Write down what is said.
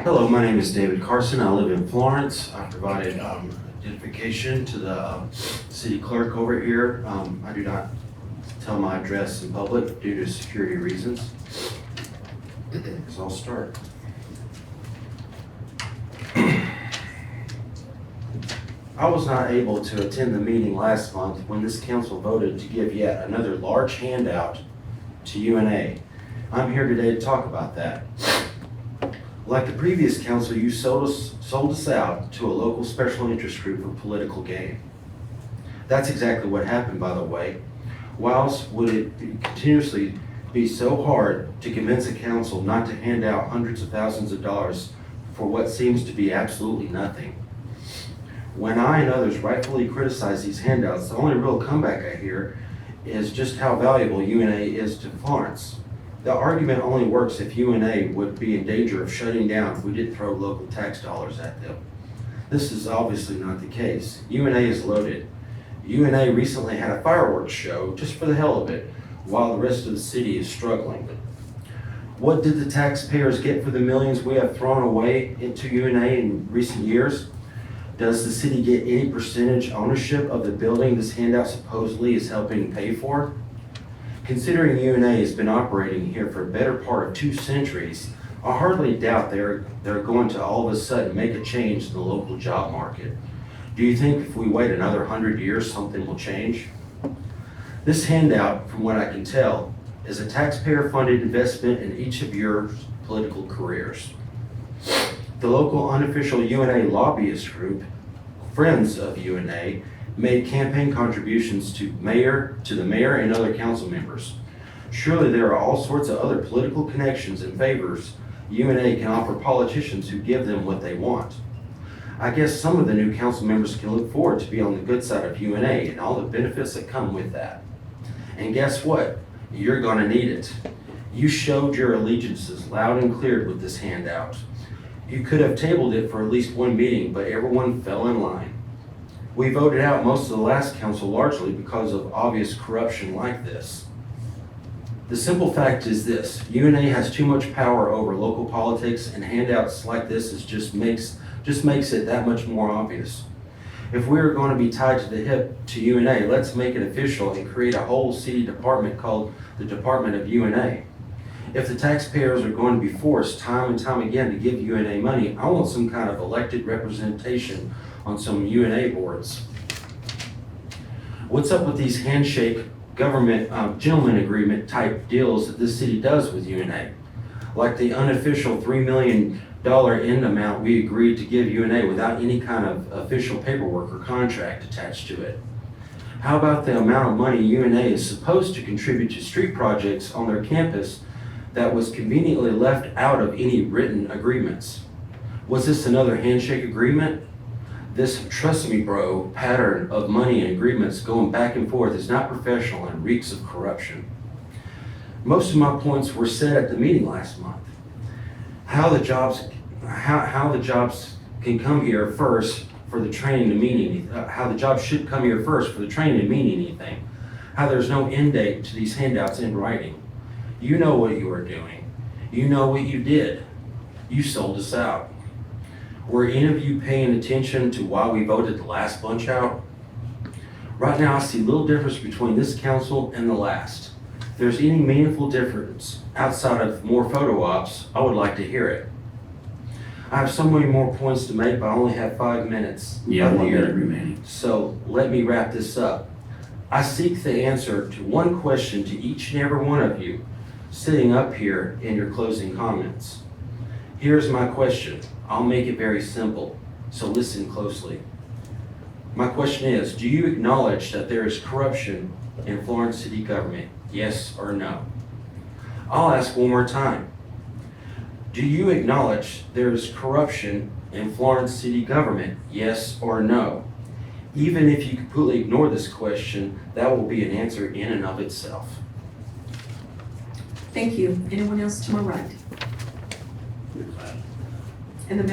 Hello, my name is David Carson. I live in Florence. I provided identification to the city clerk over here. I do not tell my address in public due to security reasons. So I'll start. I was not able to attend the meeting last month when this council voted to give yet another large handout to UNA. I'm here today to talk about that. Like the previous council, you sold us out to a local special interest group for political gain. That's exactly what happened, by the way. Why else would it continuously be so hard to convince a council not to hand out hundreds of thousands of dollars for what seems to be absolutely nothing? When I and others rightfully criticize these handouts, the only real comeback I hear is just how valuable UNA is to Florence. The argument only works if UNA would be in danger of shutting down if we didn't throw local tax dollars at them. This is obviously not the case. UNA is loaded. UNA recently had a fireworks show just for the hell of it, while the rest of the city is struggling. What did the taxpayers get for the millions we have thrown away into UNA in recent years? Does the city get any percentage ownership of the building this handout supposedly is helping pay for? Considering UNA has been operating here for a better part of 2 centuries, I hardly doubt they're going to all of a sudden make a change in the local job market. Do you think if we wait another 100 years, something will change? This handout, from what I can tell, is a taxpayer-funded investment in each of your political careers. The local unofficial UNA lobbyist group, Friends of UNA, made campaign contributions to the mayor and other council members. Surely there are all sorts of other political connections and favors UNA can offer politicians who give them what they want. I guess some of the new council members can look forward to be on the good side of UNA and all the benefits that come with that. And guess what? You're gonna need it. You showed your allegiances loud and clear with this handout. You could have tabled it for at least one meeting, but everyone fell in line. We voted out most of the last council largely because of obvious corruption like this. The simple fact is this: UNA has too much power over local politics, and handouts like this just makes it that much more obvious. If we're going to be tied to the hip to UNA, let's make it official and create a whole city department called the Department of UNA. If the taxpayers are going to be forced time and time again to give UNA money, I want some kind of elected representation on some UNA boards. What's up with these handshake government gentleman agreement type deals that this city does with UNA? Like the unofficial $3 million end amount we agreed to give UNA without any kind of official paperwork or contract attached to it. How about the amount of money UNA is supposed to contribute to street projects on their campus that was conveniently left out of any written agreements? Was this another handshake agreement? This trust me bro pattern of money and agreements going back and forth is not professional and reeks of corruption. Most of my points were said at the meeting last month. How the jobs can come here first for the training to mean anything. How the jobs should come here first for the training to mean anything. How there's no end date to these handouts in writing. You know what you are doing. You know what you did. You sold us out. Were any of you paying attention to why we voted the last bunch out? Right now I see little difference between this council and the last. If there's any meaningful difference outside of more photo ops, I would like to hear it. I have so many more points to make, but I only have 5 minutes. Yeah, 1 minute remaining. So let me wrap this up. I seek the answer to one question to each and every one of you sitting up here in your closing comments. Here's my question. I'll make it very simple, so listen closely. My question is, do you acknowledge that there is corruption in Florence City government? Yes or no? I'll ask one more time. Do you acknowledge there is corruption in Florence City government? Yes or no? Even if you completely ignore this question, that will be an answer in and of itself. Thank you. Anyone else to my right?